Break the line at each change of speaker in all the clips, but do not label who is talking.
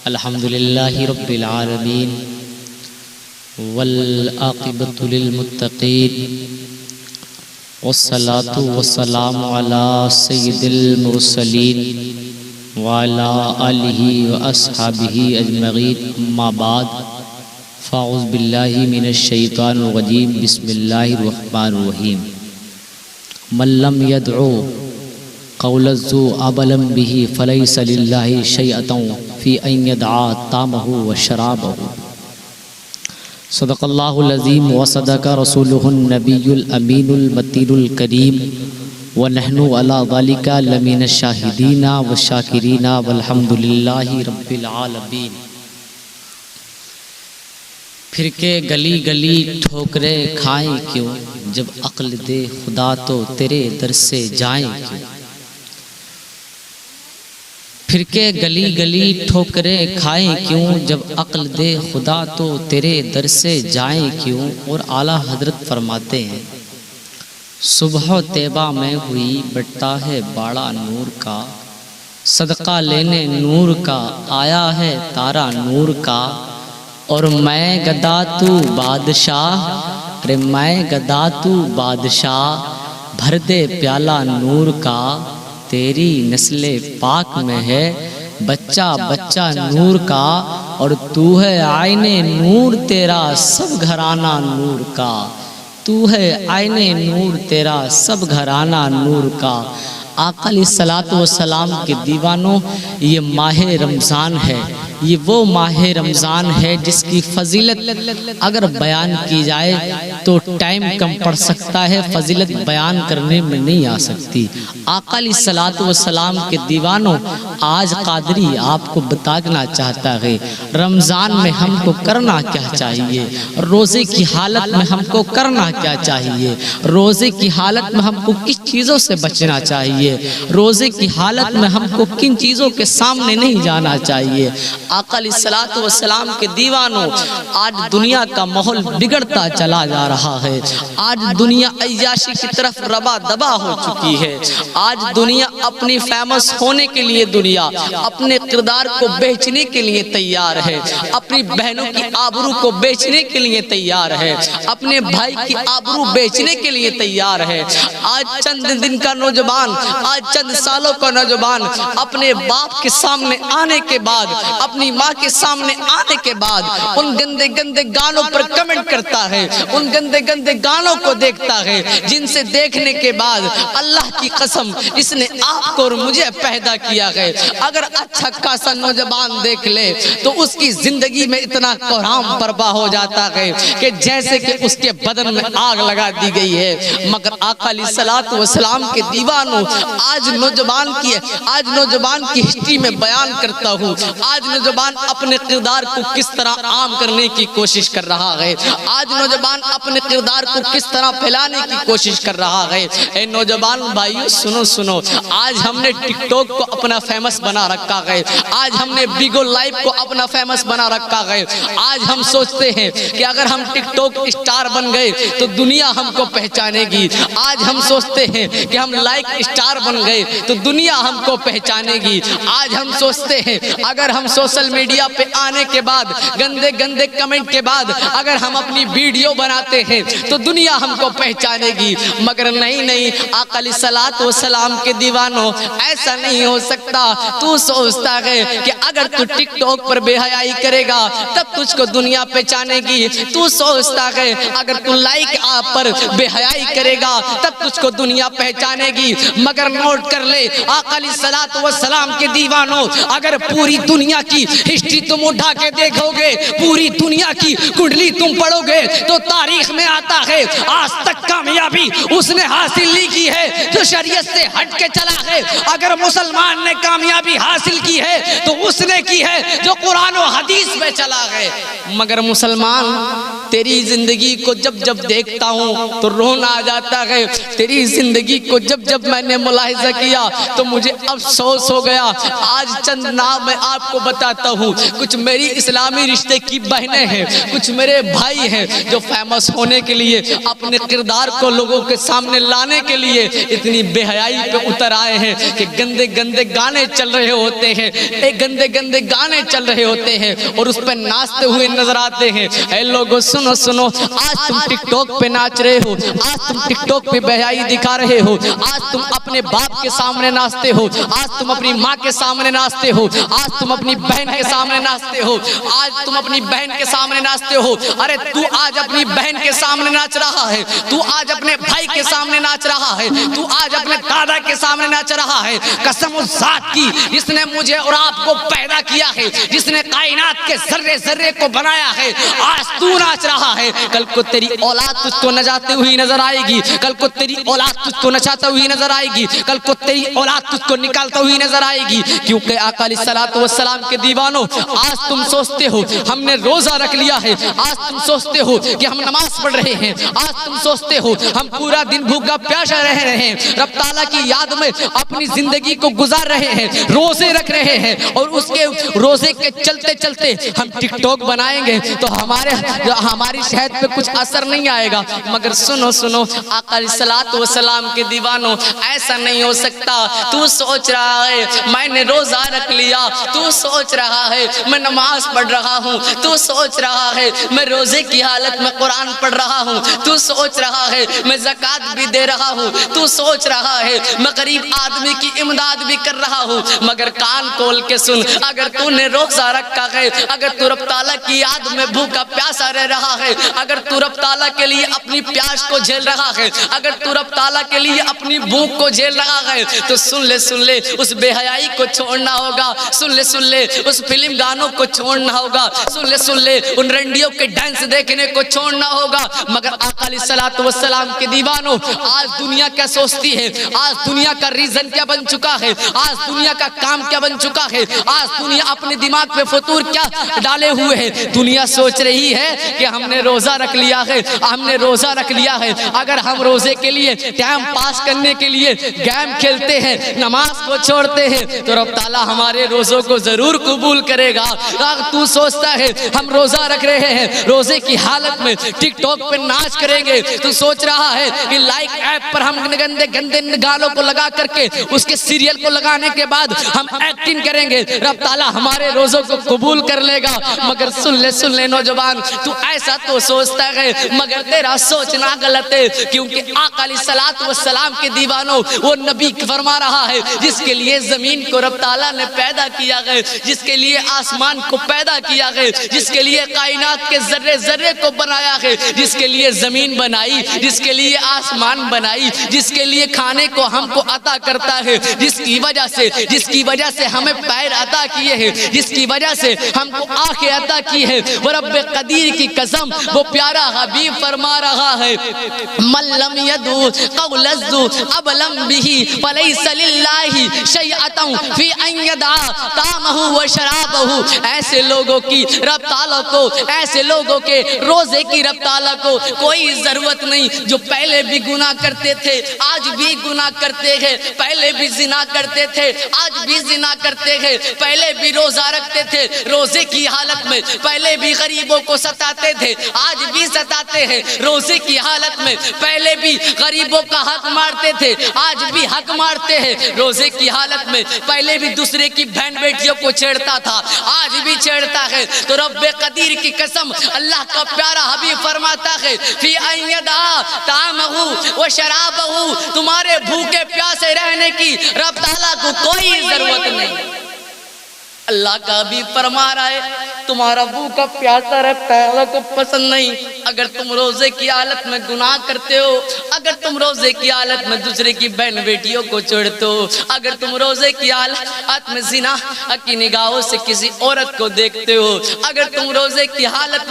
الحمدللہ رب العالمین والعاقبۃ للمتقین والصلاة والسلام علی سید المرسلین وعلی آلہ واصحابہ اجمعین، اما بعد فاعوذ باللہ من الشیطان الرجیم، بسم اللہ الرحمن الرحیم۔ من لم يدعو قول الزو عبلا به فليس لله شيئة في أن يدعى طعمه وشرابه۔ صدق اللہ العظیم وصدق رسوله النبی الامین المتین الکریم، ونحن على ذلك لمن الشاہدین والشاکرین والحمد للہ رب العالمین۔ پھر کے گلی گلی ٹھوکرے کھائیں کیوں، جب عقل دے خدا تو تیرے در سے جائیں کیوں۔ پھر کے گلی گلی ٹھوکرے کھائیں کیوں، جب عقل دے خدا تو تیرے در سے جائیں کیوں۔ اور اعلیٰ حضرت فرماتے ہیں، صبح و طیبہ میں ہوئی بٹتا ہے باڑا نور کا، صدقہ لینے نور کا آیا ہے تارا نور کا۔ اور میں گدا تو بادشاہ، ارے میں گدا تو بادشاہ، بھر دے پیالہ نور کا۔ تیری نسل پاک میں ہے بچہ بچہ نور کا، اور تو ہے آئین نور تیرا سب گھرانہ نور کا۔ تو ہے آئین نور تیرا سب گھرانہ نور کا۔ آقا علیہ الصلوۃ والسلام کے دیوانوں، یہ ماہ رمضان ہے، یہ وہ ماہ رمضان ہے جس کی فضیلت اگر بیان کی جائے تو ٹائم کم پڑ سکتا ہے، فضیلت بیان کرنے میں نہیں آ سکتی۔ آقا علیہ الصلوۃ والسلام کے دیوانوں، آج قادری آپ کو بتانا چاہتا ہے رمضان میں ہم کو کرنا کیا چاہیے، روزے کی حالت میں ہم کو کرنا کیا چاہیے، روزے کی حالت میں ہم کو کس چیزوں سے بچنا چاہیے، روزے کی حالت میں ہم کو کن چیزوں کے سامنے نہیں جانا چاہیے۔ آقا علیہ الصلوۃ والسلام کے دیوانوں، آج دنیا کا ماحول بگڑتا چلا جا رہا ہے، آج دنیا عیاشی کی طرف ربا دبا ہو چکی ہے، آج دنیا اپنی فیمس ہونے کے لیے، دنیا اپنے کردار کو بیچنے کے لیے تیار ہے، اپنی بہنوں کی آبرو کو بیچنے کے لیے تیار ہے، اپنے بھائی کی آبرو بیچنے کے لیے تیار ہے۔ آج چند دن کا نوجوان، آج چند سالوں کا نوجوان اپنے باپ کے سامنے آنے کے بعد، اپنی ماں کے سامنے آنے کے بعد ان گندے گندے گانوں پر کمنٹ کرتا ہے، ان گندے گندے گانوں کو دیکھتا ہے جن سے دیکھنے کے بعد اللہ کی قسم اس نے آپ کو اور مجھے پیدا کیا ہے۔ اگر اچھا خاصا نوجوان دیکھ لے تو اس کی زندگی میں اتنا کوہرام برپا ہو جاتا ہے کہ جیسے کہ اس کے بدن میں آگ لگا دی گئی ہے۔ مگر آقا علیہ الصلوۃ والسلام کے دیوانوں، آج نوجوان کی ہسٹری میں بیان کرتا ہوں، آج نوجوان اپنے کردار کو کس طرح عام کرنے کی کوشش کر رہا ہے، آج نوجوان اپنے کردار کو کس طرح پھیلانے کی کوشش کر رہا ہے۔ اے نوجوان بھائیو، سنو، آج ہم نے ٹک ٹاک کو اپنا فیمس بنا رکھا ہے، آج ہم نے بیگو لائف کو اپنا فیمس بنا رکھا ہے۔ آج ہم سوچتے ہیں کہ اگر ہم ٹک ٹاک اسٹار بن گئے تو دنیا ہم کو پہچانے گی، آج ہم سوچتے ہیں کہ ہم لائک اسٹار بن گئے تو دنیا ہم کو پہچانے گی، آج ہم سوچتے ہیں اگر ہم سوشل میڈیا پہ آنے کے بعد گندے گندے کمنٹ کے بعد اگر ہم اپنی ویڈیو بناتے ہیں تو دنیا ہم کو پہچانے گی۔ مگر نہیں، آقا علیہ الصلوۃ والسلام کے دیوانوں، ایسا نہیں ہو سکتا۔ تو سوچتا ہے کہ اگر تو ٹک ٹاک پر بے حیائی کرے گا تب تجھ کو دنیا پہچانے گی، تو سوچتا ہے اگر تو لائک آپ پر بے حیائی کرے گا تب تجھ کو دنیا پہچانے گی۔ مگر نوٹ کر لے آقا علیہ الصلوۃ والسلام کے دیوانوں، اگر پوری دنیا کی ہسٹری تم اٹھا کے دیکھو گے، پوری دنیا کی کنڈلی تم پڑھو گے تو تاریخ میں آتا ہے آج تک کامیابی اس نے حاصل نہیں کی ہے جو شریعت سے ہٹ کے چلا ہے۔ اگر مسلمان نے کامیابی حاصل کی ہے تو اس نے کی ہے جو قرآن و حدیث میں چلا ہے۔ مگر مسلمان تیری زندگی کو جب جب دیکھتا ہوں تو رونا آ جاتا ہے، تیری زندگی کو جب جب میں نے ملاحظہ کیا تو مجھے افسوس ہو گیا۔ آج چند نام میں آپ کو بتاتا ہوں، کچھ میری اسلامی رشتے کی بہنیں ہیں، کچھ میرے بھائی ہیں جو فیمس ہونے کے لیے، اپنے کردار کو لوگوں کے سامنے لانے کے لیے اتنی بے حیائی پہ اتر آئے ہیں کہ گندے گندے گانے چل رہے ہوتے ہیں، گندے گندے گانے چل رہے ہوتے ہیں اور اس پہ ناچتے ہوئے نظر آتے ہیں۔ اے لوگو سنو سنو، آج تم ٹک ٹاک پہ ناچ رہے ہو، آج تم ٹک ٹاک پہ بے حیائی دکھا رہے ہو، آج تم اپنے باپ کے سامنے ناچتے ہو، آج تم اپنی ماں کے سامنے ناچتے ہو، آج تم اپنی بہن کے سامنے ناچتے ہو، آج تم اپنی بہن کے سامنے ناچتے ہو۔ ارے تو آج اپنی بہن کے سامنے ناچ رہا ہے، تو آج اپنے بھائی کے سامنے ناچ رہا ہے، تو آج اپنے دادا کے سامنے ناچ رہا ہے۔ قسم اس ذات کی جس نے مجھے اور آپ کو پیدا کیا ہے، جس نے کائنات کے ذرے ذرے کو بنایا ہے، آج تو ناچ رہا ہے، کل کو تیری اولاد تجھ کو نچاتی ہوئی نظر آئے گی، کل کو تیری اولاد تجھ کو نچاتا ہوئی نظر آئے گی، کل کو تیری اولاد تجھ کو نکالتا ہوئی نظر آئے گی۔ کیونکہ آقا علیہ الصلوۃ والسلام کے دیوانوں، آج تم سوچتے ہو ہم نے روزہ رکھ لیا ہے، آج تم سوچتے ہو کہ ہم نماز پڑھ رہے ہیں، آج تم سوچتے ہو ہم پورا دن بھوکا پیاسا رہ رہے ہیں، رب تعالیٰ کی یاد میں اپنی زندگی کو گزار رہے ہیں، روزے رکھ رہے ہیں، اور اس کے روزے کے چلتے چلتے ہم ٹک ٹاک بنائیں گے تو ہماری صحت پہ کچھ اثر نہیں آئے گا۔ مگر سنو سنو آقا علیہ الصلوۃ والسلام کے دیوانوں، ایسا نہیں ہو سکتا۔ تو سوچ رہا ہے میں نے روزہ رکھ لیا، تو سوچ رہا ہے میں نماز پڑھ رہا ہوں، تو سوچ رہا ہے میں روزے کی حالت میں قرآن پڑھ رہا ہوں، تو سوچ رہا ہے میں زکوٰۃ بھی دے رہا ہوں، تو سوچ رہا ہے میں غریب آدمی کی امداد بھی کر رہا ہوں، مگر کان کھول کے سن، اگر تو نے روزہ رکھا ہے، اگر تو رب تعالیٰ کی یاد میں بھوکا پیاسا رہ رہا ہے، اگر تو رب تعالیٰ کے لیے اپنی پیاس کو جھیل رہا ہے، اگر تو رب تعالیٰ کے لیے اپنی بھوک کو جھیل رہا ہے، تو سن لے اس بے حیائی کو چھوڑنا ہوگا، سن لے اس فلم گانوں کو چھوڑنا ہوگا، سن لے ان رنڈیوں کے ڈانس دیکھنے کو چھوڑنا ہوگا۔ مگر آقا علیہ الصلوۃ والسلام کے دیوانوں، آج دنیا کیا سوچتی ہے، آج دنیا کا ریزن کیا بن چکا ہے، آج دنیا کا کام کیا بن چکا ہے، آج دنیا اپنے دماغ پہ فطور کیا ڈالے ہوئے ہے۔ دنیا سوچ رہی ہے کہ ہم نے روزہ رکھ لیا ہے، ہم نے روزہ رکھ لیا ہے، اگر ہم روزے کے لیے ٹائم پاس کرنے کے لیے گیم کھیلتے ہیں، نماز کو چھوڑتے ہیں، تو رب تعالیٰ ہمارے روزوں کو ضرور قبول کرے گا۔ اگر تو سوچتا ہے ہم روزہ رکھ رہے ہیں، روزے کی حالت میں ٹک ٹاک پہ ناچ کریں گے، تو سوچ رہا ہے کہ لائک ایپ پر ہم گندے گندے گالوں کو لگا کر کے اس کے سیریل کو لگانے کے بعد ہم ایکٹنگ کریں گے، رب تعالیٰ ہمارے روزوں کو قبول کر لے گا۔ مگر سن لے نوجوان، تو ایسا تو سوچتا ہے مگر تیرا سوچنا غلط ہے، کیونکہ آقا علیہ الصلوۃ والسلام کے دیوانوں، وہ نبی فرما رہا ہے جس کے لیے زمین کو رب تعالیٰ نے پیدا کیا ہے، جس کے لیے آسمان کو پیدا کیا ہے، جس کے لیے کائنات کے ذرے ذرے کو بنایا ہے، جس کے لیے زمین بنائی، جس کے لیے آسمان بنائی، جس کے لیے کھانے کو ہم کو عطا کرتا ہے، جس کی وجہ سے ہمیں پیر عطا کیے ہیں، جس کی وجہ سے ہم کو آنکھیں عطا کی ہے، وہ رب قدیر کی قسم، وہ پیارا حبیب فرما رہا ہے من لم يدع قول الزور ابلم به فليس لله شيئة في ان يدع طعامه وشرابه۔ ایسے لوگوں کی رب تعالیٰ کو، ایسے لوگوں کے روزے کی رب تعالیٰ کو کوئی ضرورت نہیں، جو پہلے بھی گناہ کرتے تھے، آج بھی گناہ کرتے ہیں، پہلے بھی زنا کرتے تھے، آج بھی زنا کرتے ہیں، پہلے بھی روزہ رکھتے تھے روزے کی حالت میں، پہلے بھی غریبوں کو ستاتے تھے، آج بھی ستاتے ہیں روزے کی حالت میں، پہلے بھی غریبوں کا حق مارتے تھے، آج بھی حق مارتے ہیں روزے کی حالت میں، پہلے بھی دوسرے کی بہن بیٹیوں کو چھیڑتا تھا، آج بھی چھیڑتا ہے۔ تو رب قدیر کی قسم، اللہ کا پیارا حبیب فرماتا ہے فی ان یدع طعامہ و شرابہ، تمہارے بھوکے پیاسے رہنے کی رب تعالیٰ کو کوئی ضرورت نہیں۔ اللہ کا بھی فرما رہا ہے تمہارا بھوکا پیاسا رہتا ہے، اللہ کو پسند نہیں۔ اگر تم روزے کی حالت میں گناہ کرتے ہو، اگر تم روزے کی حالت میں دوسرے کی بہن بیٹیوں کو چھوڑتے ہو، اگر تم روزے کی حالت میں زنا کی نگاہوں سے کسی عورت کو دیکھتے ہو، اگر تم روزے کی حالت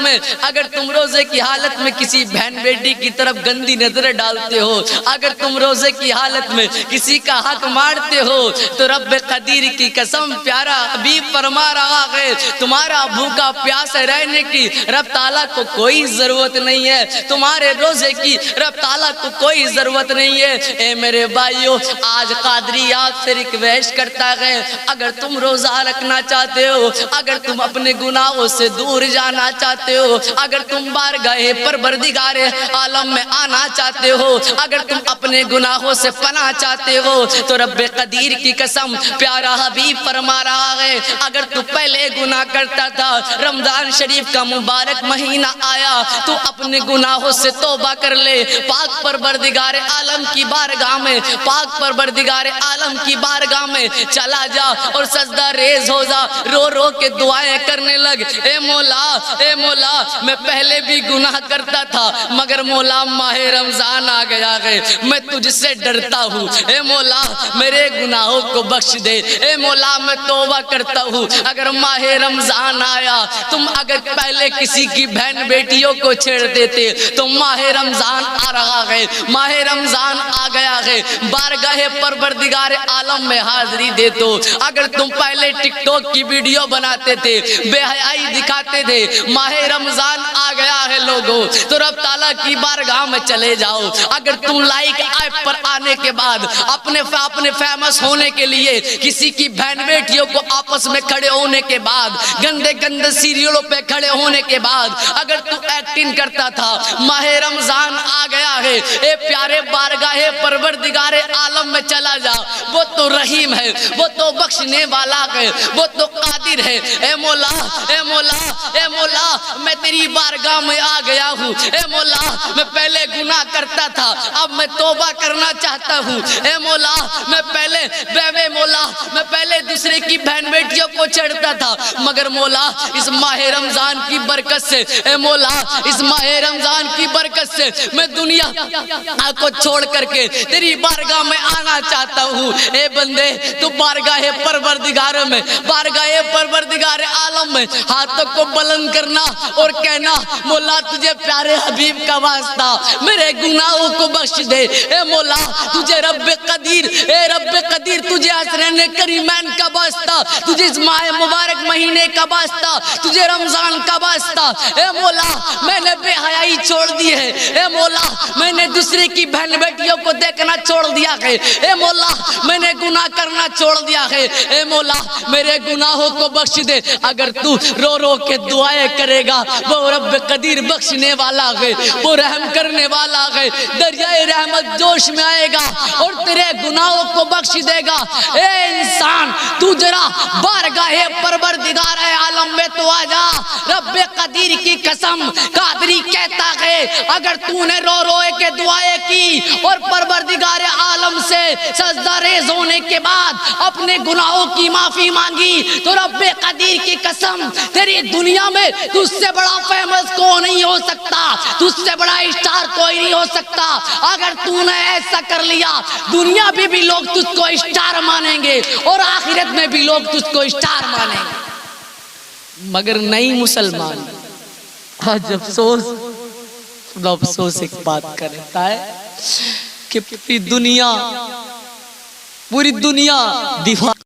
میں کسی بہن بیٹی کی طرف گندی نظر ڈالتے ہو، اگر تم روزے کی حالت میں کسی کا حق مارتے ہو، تو رب قدیر کی قسم پیارا حبیب فرما رہا ہے تمہارا بھوکا پیاسے رہنے کی رب تعالیٰ کو کوئی ضرورت نہیں ہے، تمہارے روزے کی رب تعالیٰ کو کوئی ضرورت نہیں ہے۔ اے میرے بھائیو، آج قادری آپ سے ریکویسٹ کرتا ہے، اگر تم روزہ رکھنا چاہتے ہو، اگر تم اپنے گناہوں سے دور جانا چاہتے ہو، اگر تم بارگاہ پروردگار عالم میں آنا چاہتے ہو، اگر تم اپنے گناہوں سے پناہ چاہتے ہو، تو رب قدیر کی قسم پیارا حبیب فرما رہا ہے، اگر تو پہلے گناہ کرتا تھا، رمضان شریف کا مبارک مہینہ آیا، تو اپنے گناہوں سے توبہ کر لے، پاک پروردگار عالم کی بارگاہ میں، پاک پروردگار عالم کی بارگاہ میں چلا جا اور سجدہ ریز ہو جا، رو رو کے دعائیں کرنے لگ، اے مولا، اے مولا، میں پہلے بھی گناہ کرتا تھا، مگر مولا ماہ رمضان آ گیا ہے، میں تجھ سے ڈرتا ہوں، اے مولا میرے گناہوں کو بخش دے، اے مولا میں توبہ کرتا ہوں۔ اگر ماہ رمضان آیا، تم اگر پہلے کسی کی بہن بیٹیوں کو چھیڑ دیتے، تو ماہ رمضان آ رہا ہے، ماہ رمضان آ گیا ہے، بارگاہ پروردگار عالم میں حاضری دے دو۔ اگر تم پہلے ٹک ٹاک کی ویڈیو بناتے تھے، بے حیائی دکھاتے تھے، ماہ رمضان آ گیا ہے لوگوں، تو رب تعالیٰ کی بارگاہ میں چلے جاؤ۔ اگر تم لائک ایپ پر آنے کے بعد، اپنے فیمس ہونے کے لیے، کسی کی بہن بیٹیوں کو آپس میں کھڑے ہونے کے بعد، گندے گندے سیریلوں پہ کھڑے ہونے کے بعد اگر تو ایکٹنگ کرتا تھا، ماہ رمضان آ گیا ہے، اے پیارے بارگاہ پروردگار عالم میں چلا جا، وہ تو رحیم ہے، وہ تو بخشنے والا ہے، وہ تو قادر ہے۔ اے مولا، اے مولا، اے مولا، میں تیری بارگاہ میں آ گیا ہوں، اے مولا میں پہلے گناہ کرتا تھا، اب میں توبہ کرنا چاہتا ہوں، اے مولا میں پہلے دوسرے کی بہن بیٹیوں کو چھیڑتا تھا، مگر مولا اس ماہ رمضان کی برکت سے، اے مولا اس ماہ رمضان کی برکت سے میں دنیا کو چھوڑ کر کے تیری بارگاہ میں آنا چاہتا ہوں۔ اے بندے، تو بارگاہ پروردگار میں، بارگاہ پروردگار عالم میں ہاتھوں کو بلند کرنا اور کہنا، مولا تجھے پیارے حبیب کا واسطہ میرے گناہوں کو بخش دے، اے مولا تجھے رب قدیر، اے رب قدیر تجھے حسنین کریمین کا واسطہ، تجھے اس ماہ مبارک مہینے کا واسطہ، تجھے رمضان کا واسطہ، اے مولا میں نے بے حیائی چھوڑ دی ہے، اے مولا میں نے دوسرے کی بہن بیٹیوں کو دیکھنا چھوڑ دیا ہے، اے مولا میں نے گناہ کرنا چھوڑ دیا ہے، اے مولا میرے گناہوں کو بخش دے۔ اگر تو رو رو کے دعائیں کرے گا، وہ رب قدیر بخشنے والا ہے، وہ رحم کرنے والا ہے، دریائے رحمت جوش میں آئے گا اور تیرے گناہوں کو بخش دے گا۔ اے انسان، تو ذرا بارگاہ پروردگار عالم میں تو آ جا، رب قدیر کی قسم قادری کہتا ہے، اگر تو نے رو رو کے دعائیں کی اور پروردگار عالم سے سجدہ ریز ہونے کے بعد اپنے گناہوں کی معافی مانگی، تو رب قدیر کی قسم تیری دنیا میں تجھ سے بڑا فیمس کو نہیں ہو سکتا، تجھ سے بڑا اسٹار کوئی نہیں ہو سکتا۔ اگر تو نے ایسا کر لیا، دنیا بھی لوگ تجھ کو اسٹار مانیں گے اور آخرت میں بھی لوگ تجھ کو اسٹار مانیں گے، مگر نہیں مسلمان۔ آج افسوس ایک بات کرتا ہے کہ پوری دنیا دیوانہ